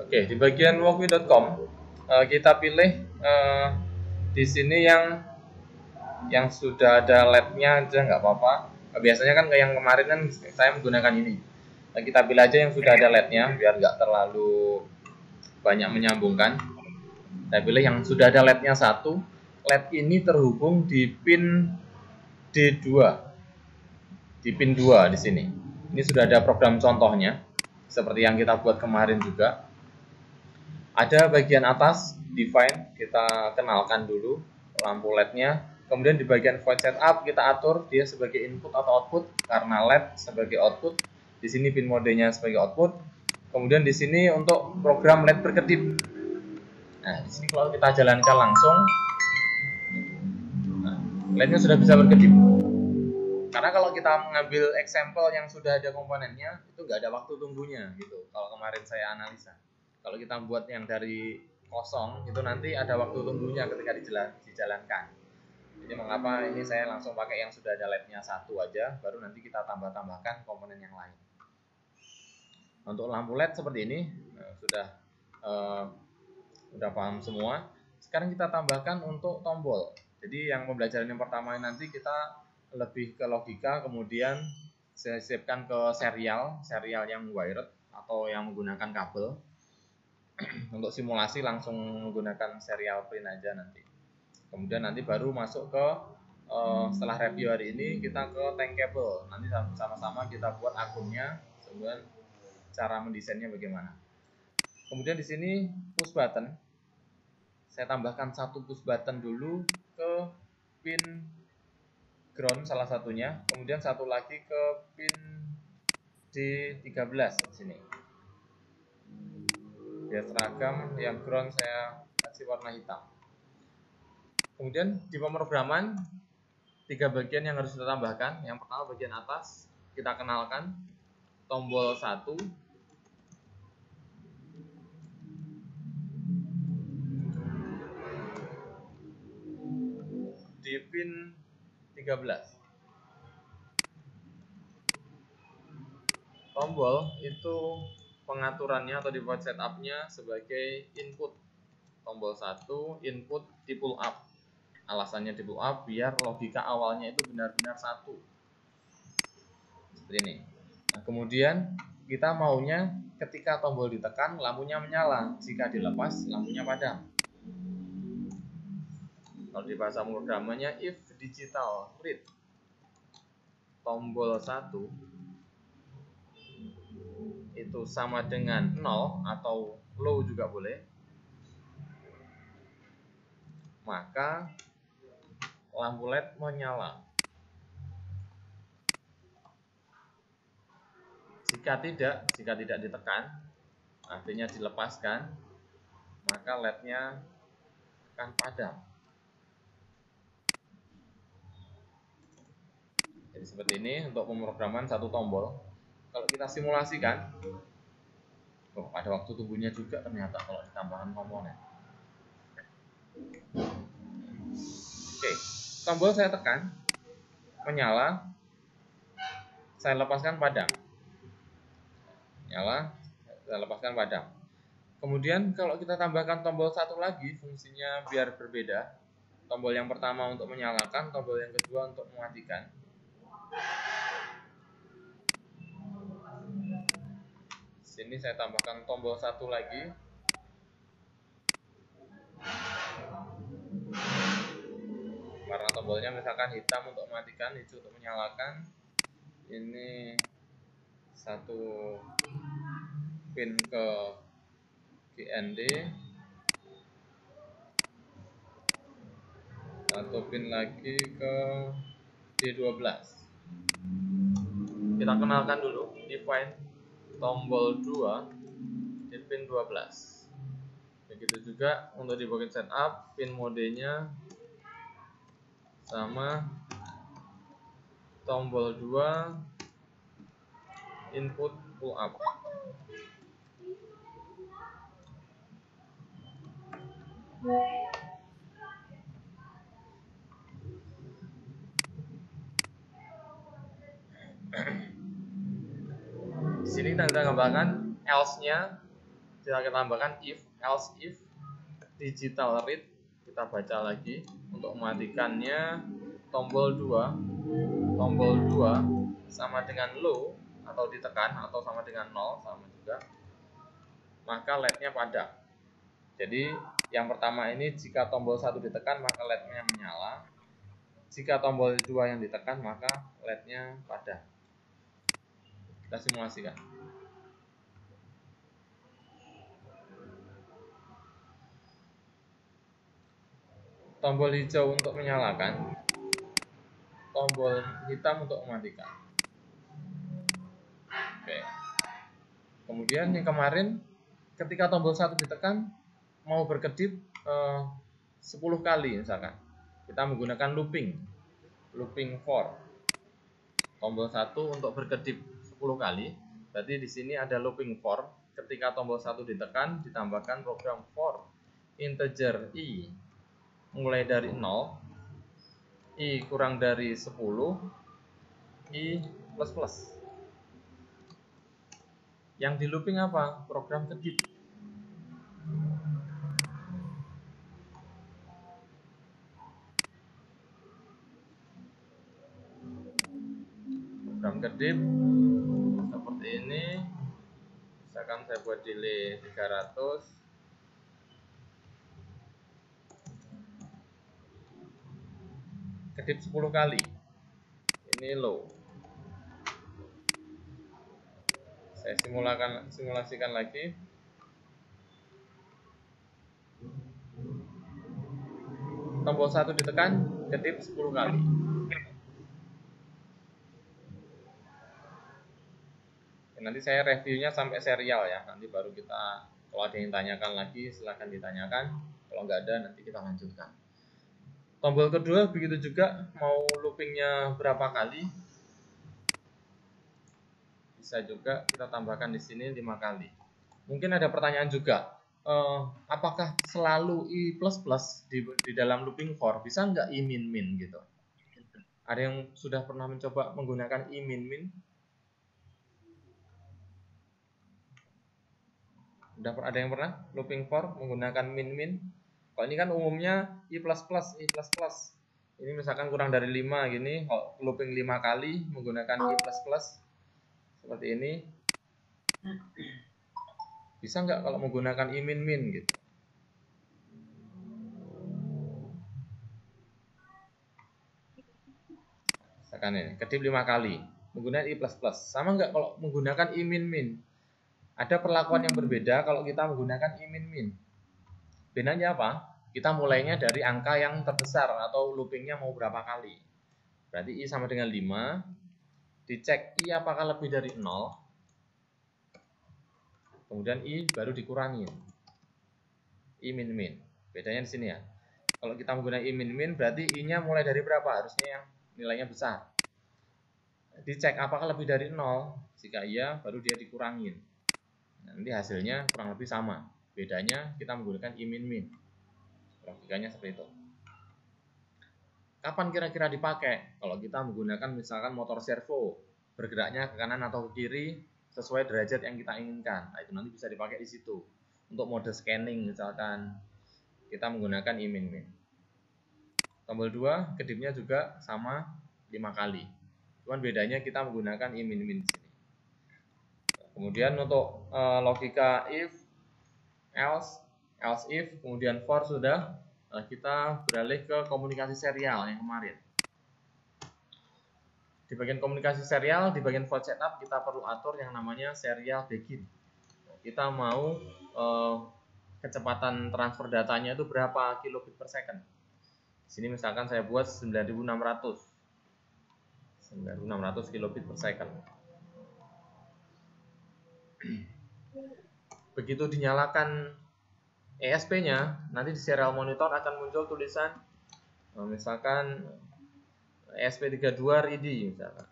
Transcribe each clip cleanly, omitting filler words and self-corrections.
Oke, di bagian walkme.com kita pilih di sini yang sudah ada LED-nya aja nggak apa-apa. Biasanya kan kayak yang kemarin kan saya menggunakan ini. Nah, kita pilih aja yang sudah ada LED-nya biar nggak terlalu banyak menyambungkan. Saya pilih yang sudah ada LED-nya satu. LED ini terhubung di pin D2. Di pin 2 di sini. Ini sudah ada program contohnya seperti yang kita buat kemarin juga. Ada bagian atas define, kita kenalkan dulu lampu LED-nya. Kemudian di bagian void setup kita atur dia sebagai input atau output karena LED sebagai output. Di sini pin modenya sebagai output. Kemudian di sini untuk program LED berkedip. Nah, di sini kalau kita jalankan langsung, LED-nya sudah bisa berkedip. Karena kalau kita mengambil example yang sudah ada komponennya, itu nggak ada waktu tunggunya gitu. Kalau kemarin saya analisa. Kalau kita buat yang dari kosong, itu nanti ada waktu tunggunya ketika dijalankan. Jadi mengapa ini saya langsung pakai yang sudah ada LED-nya satu aja, baru nanti kita tambahkan komponen yang lain. Untuk lampu LED seperti ini, sudah paham semua. Sekarang kita tambahkan untuk tombol. Jadi yang pembelajaran yang pertama nanti kita lebih ke logika, kemudian saya siapkan ke serial yang wired atau yang menggunakan kabel. Untuk simulasi langsung menggunakan serial pin aja nanti. Kemudian nanti baru masuk ke setelah review hari ini kita ke tank cable. Nanti sama-sama kita buat akunnya, kemudian cara mendesainnya bagaimana. Kemudian di sini push button. Saya tambahkan satu push button dulu ke pin ground salah satunya, kemudian satu lagi ke pin D13 di sini. Biar seragam, yang ground saya kasih warna hitam. Kemudian di pemrograman 3 bagian yang harus kita tambahkan. Yang pertama bagian atas kita kenalkan tombol 1. Di pin 13. Tombol itu pengaturannya atau default setupnya sebagai input. Tombol 1 input di pull up. Alasannya di pull up biar logika awalnya itu benar-benar satu. Seperti ini. Nah, kemudian kita maunya ketika tombol ditekan lampunya menyala, jika dilepas lampunya padam. Kalau di bahasa pemrogramannya if digital read tombol 1 itu sama dengan 0 atau low juga boleh, maka lampu LED menyala. Jika tidak ditekan, artinya dilepaskan, maka LED-nya akan padam. Jadi seperti ini untuk pemrograman satu tombol. Kalau kita simulasikan, ada waktu tunggunya juga ternyata kalau ditambahkan komponen. Oke, tombol saya tekan, menyala, saya lepaskan padam. Nyala, saya lepaskan padam. Kemudian kalau kita tambahkan tombol satu lagi, fungsinya biar berbeda. Tombol yang pertama untuk menyalakan, tombol yang kedua untuk mematikan. Sini saya tambahkan tombol satu lagi. Warna tombolnya misalkan hitam untuk mematikan, hijau untuk menyalakan. Ini satu pin ke GND, satu pin lagi ke D12. Kita kenalkan dulu define tombol 2 di pin 12. Begitu juga untuk di bagian setup, pin modenya sama tombol 2 input pull up. Di sini kita tambahkan else-nya kita tambahkan if, else if, digital read, kita baca lagi. Untuk mematikannya tombol 2 sama dengan low atau ditekan atau sama dengan 0 sama juga, maka LED-nya padam. Jadi yang pertama ini jika tombol 1 ditekan maka LED-nya menyala. Jika tombol 2 yang ditekan maka LED-nya padam. Kita simulasikan. Tombol hijau untuk menyalakan, tombol hitam untuk mematikan. Oke. Kemudian yang kemarin ketika tombol 1 ditekan mau berkedip 10 kali misalkan. Kita menggunakan looping for. Tombol 1 untuk berkedip 10 kali. Berarti di sini ada looping for. Ketika tombol 1 ditekan ditambahkan program for integer i mulai dari 0, i kurang dari 10, i plus plus. Yang di looping apa? Program kedip. Program kedip seperti ini. Misalkan saya buat delay 300. Kedip 10 kali. Ini low. Saya simulasikan lagi. Tombol 1 ditekan, kedip 10 kali. Nanti saya reviewnya sampai serial ya. Nanti baru kita, kalau ada yang tanyakan lagi silahkan ditanyakan. Kalau nggak ada nanti kita lanjutkan. Tombol kedua begitu juga, mau loopingnya berapa kali bisa juga kita tambahkan di sini 5 kali. Mungkin ada pertanyaan juga, apakah selalu i plus plus di dalam looping for, bisa nggak i min min gitu? Ada yang sudah pernah mencoba menggunakan i min min? Udah ada yang pernah looping for menggunakan min min? Kalau ini kan umumnya i plus plus, i plus plus. Ini misalkan kurang dari 5 gini, looping 5 kali menggunakan i plus plus seperti ini. Bisa nggak kalau menggunakan i min min gitu? Misalkan ini kedip 5 kali menggunakan i plus plus. Sama nggak kalau menggunakan i min min? Ada perlakuan yang berbeda kalau kita menggunakan i min min. Bedanya apa? Kita mulainya dari angka yang terbesar atau loopingnya mau berapa kali. Berarti i sama dengan 5. Dicek i apakah lebih dari 0. Kemudian i baru dikurangi. I min min. Bedanya di sini ya. Kalau kita menggunakan i min min berarti i-nya mulai dari berapa? Harusnya yang nilainya besar. Dicek apakah lebih dari 0. Jika iya baru dia dikurangin. Nanti hasilnya kurang lebih sama. Bedanya kita menggunakan i min min. Logikanya seperti itu. Kapan kira-kira dipakai? Kalau kita menggunakan misalkan motor servo, bergeraknya ke kanan atau ke kiri sesuai derajat yang kita inginkan. Nah, itu nanti bisa dipakai di situ. Untuk mode scanning misalkan kita menggunakan i min min. Tombol 2 kedipnya juga sama 5 kali. Cuman bedanya kita menggunakan i min min di sini. Kemudian untuk logika if, else if, kemudian for sudah, kita beralih ke komunikasi serial yang kemarin. Di bagian komunikasi serial, di bagian for setup kita perlu atur yang namanya serial begin. Kita mau kecepatan transfer datanya itu berapa kilobit per second. Di sini misalkan saya buat 9600 kilobit per second. Begitu dinyalakan ESP-nya, nanti di serial monitor akan muncul tulisan misalkan ESP32 ready misalkan.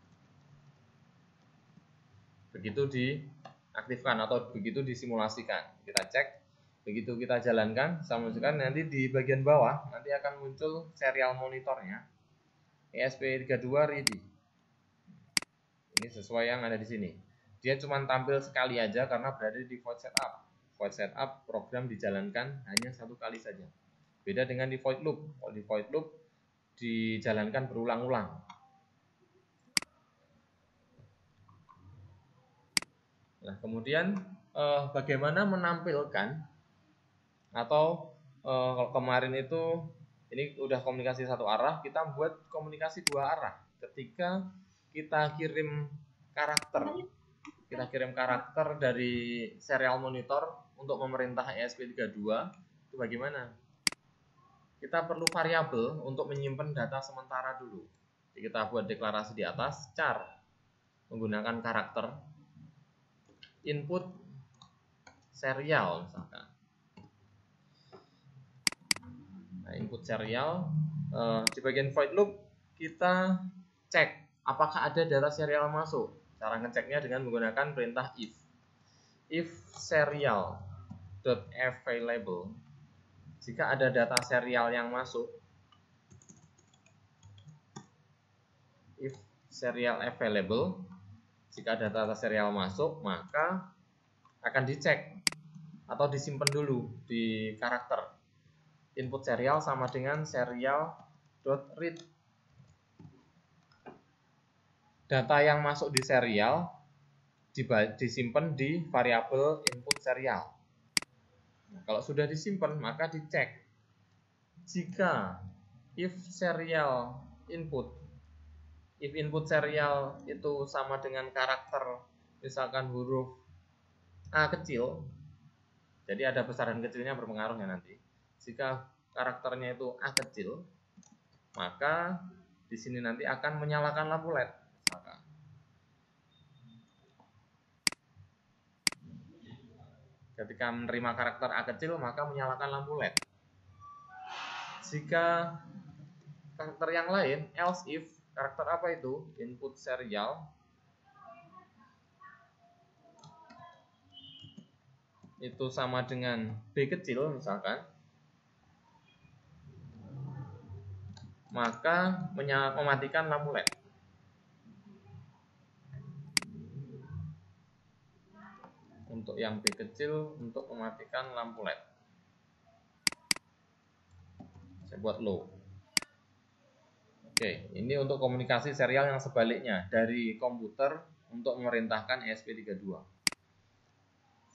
Begitu diaktifkan atau begitu disimulasikan, kita cek, begitu kita jalankan, simulasikan, nanti di bagian bawah nanti akan muncul serial monitornya ESP32 ready. Ini sesuai yang ada di sini. Dia cuma tampil sekali aja karena berada di default setup. Void setup program dijalankan hanya satu kali saja. Beda dengan di void loop. Kalau di void loop dijalankan berulang-ulang. Nah, kemudian bagaimana menampilkan atau kalau kemarin itu ini udah komunikasi satu arah, kita buat komunikasi dua arah. Ketika kita kirim karakter dari serial monitor untuk memerintah ESP32, itu bagaimana? Kita perlu variabel untuk menyimpan data sementara dulu. Jadi kita buat deklarasi di atas, char menggunakan karakter input serial misalkan. Nah, input serial di bagian void loop kita cek apakah ada data serial masuk. Cara ngeceknya dengan menggunakan perintah if serial.available. Jika ada data serial yang masuk, if serial available, jika ada data serial masuk, maka akan dicek atau disimpan dulu di karakter. Input serial sama dengan serial.read. Data yang masuk di serial disimpan di variabel input serial. Nah, kalau sudah disimpan, maka dicek. Jika if input serial itu sama dengan karakter, misalkan huruf A kecil, jadi ada besar dan kecilnya berpengaruh ya nanti. Jika karakternya itu A kecil, maka di sini nanti akan menyalakan lampu LED. Misalkan. Ketika menerima karakter A kecil, maka menyalakan lampu LED. Jika karakter yang lain, else if, karakter apa itu? Input serial itu sama dengan B kecil misalkan, maka mematikan lampu LED. Untuk yang B kecil, untuk mematikan lampu LED, saya buat low. Oke, ini untuk komunikasi serial yang sebaliknya dari komputer untuk memerintahkan ESP32.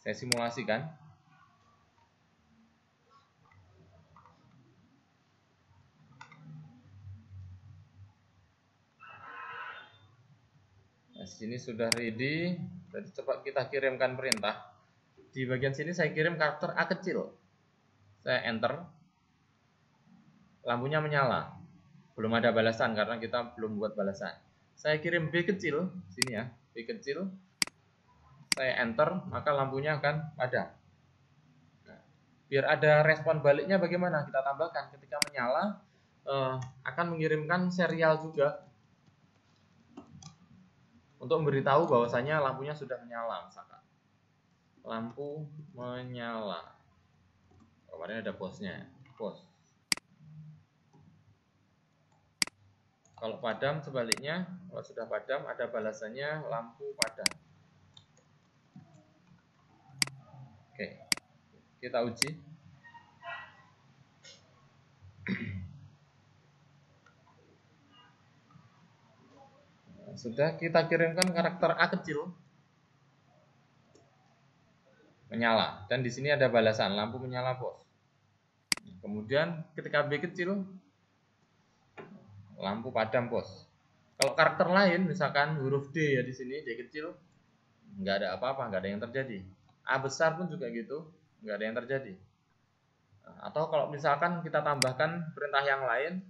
Saya simulasikan. Nah, sini sudah ready. Jadi cepat kita kirimkan perintah. Di bagian sini saya kirim karakter A kecil. Saya enter. Lampunya menyala. Belum ada balasan karena kita belum buat balasan. Saya kirim B kecil, sini ya, B kecil. Saya enter, maka lampunya akan padam. Nah, biar ada respon baliknya bagaimana? Kita tambahkan ketika menyala akan mengirimkan serial juga untuk memberitahu bahwasanya lampunya sudah menyala. Misalkan lampu menyala. Kemarin ada postnya, post. Kalau padam sebaliknya, kalau sudah padam ada balasannya lampu padam. Oke, kita uji. Sudah kita kirimkan karakter A kecil, menyala, dan di sini ada balasan lampu menyala bos. Kemudian ketika B kecil, lampu padam bos. Kalau karakter lain, misalkan huruf D ya di sini D kecil, nggak ada apa-apa, nggak ada yang terjadi. A besar pun juga gitu, nggak ada yang terjadi. Atau kalau misalkan kita tambahkan perintah yang lain,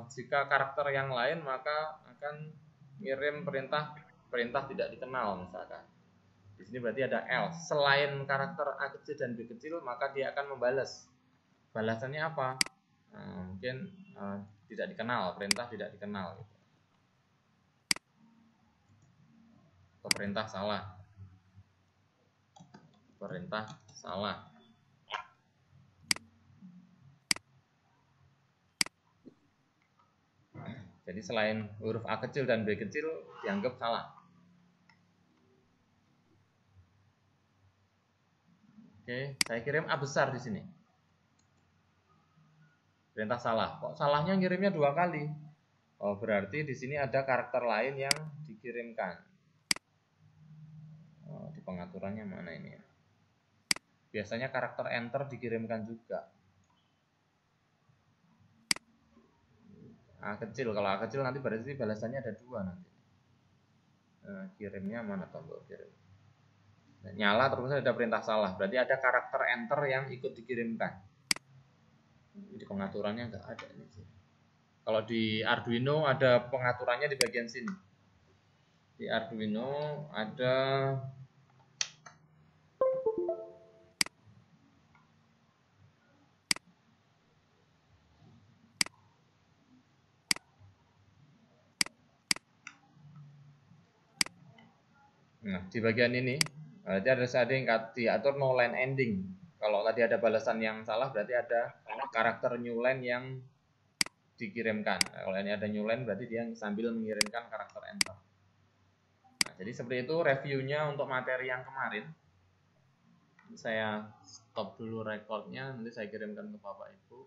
jika karakter yang lain maka akan ngirim perintah tidak dikenal misalkan. Di sini berarti ada else. Selain karakter A kecil dan B kecil, maka dia akan membalas. Balasannya apa? Mungkin tidak dikenal, perintah tidak dikenal. Gitu. Atau perintah salah. Perintah salah. Jadi selain huruf A kecil dan B kecil dianggap salah. Oke, saya kirim A besar di sini. Perintah salah. Kok salahnya ngirimnya 2 kali? Oh, berarti di sini ada karakter lain yang dikirimkan. Oh, di pengaturannya mana ini ya? Biasanya karakter enter dikirimkan juga. A kecil, kalau A kecil nanti berarti balasannya ada 2 nanti. Kirimnya mana tombol kirim? Nah, nyala terus ada perintah salah, berarti ada karakter enter yang ikut dikirimkan. Di pengaturannya nggak ada ini sih. Kalau di Arduino ada pengaturannya di bagian sini. Di Arduino ada nah, di bagian ini berarti ada yang diatur no line ending. Kalau tadi ada balasan yang salah berarti ada karakter new line yang dikirimkan. Nah, kalau ini ada new line berarti dia sambil mengirimkan karakter enter. Nah, jadi seperti itu reviewnya untuk materi yang kemarin. Saya stop dulu recordnya, nanti saya kirimkan ke Bapak Ibu.